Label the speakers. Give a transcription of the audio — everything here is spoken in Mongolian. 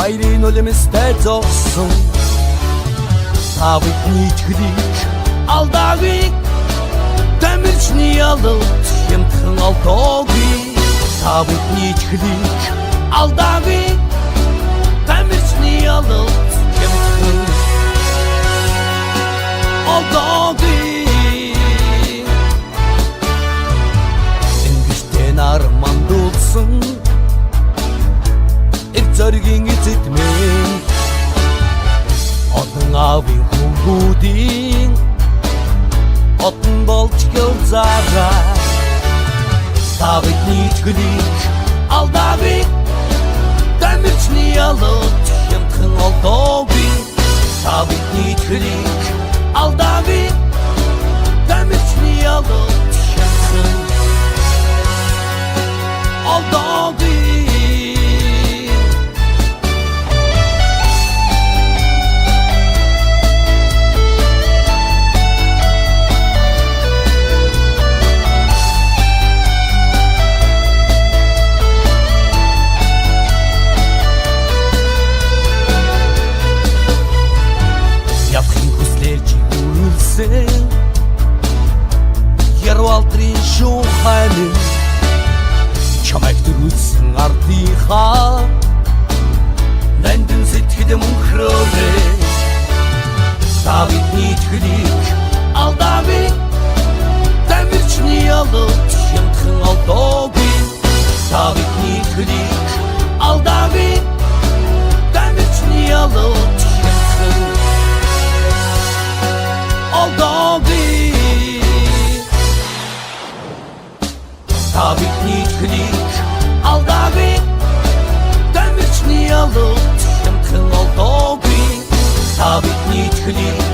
Speaker 1: Байрын үлэмстэй зогсон та бидний ичгэлийг алдаагүй тамирчны ялалт хямдхан алдаагүй та бидний ичгэлийг алдаагүй тамирчны ялалт хямдхан алдаагүй ингэртэн армандуулсан зоргийн эцэд минь олон аавын хүүхдүүдийн отон болж гэлзаараа та бидний ичгэлийг алдаагүй тамирчны ялалт хямдхан алдаагүй та бидний ичгэлийг алдаагүй тамирчны ялалт хямдхан алдаагүй Ярвалтрын шуханы чамайг дөрүүлсэн ардынхаа нандин сэтгэл мөнхрөөрэй та бидний ичгэлийг алдаагүй тамирчны ялалт хямдхан алдаагүй та бидний ичгэлийг алдаагүй тамирчны ялалт хямдхан алдаагүй та бидний ичгэлийг алдаагүй тамирчны ялалт хямдхан алдаагүй та бидний ичгэлийг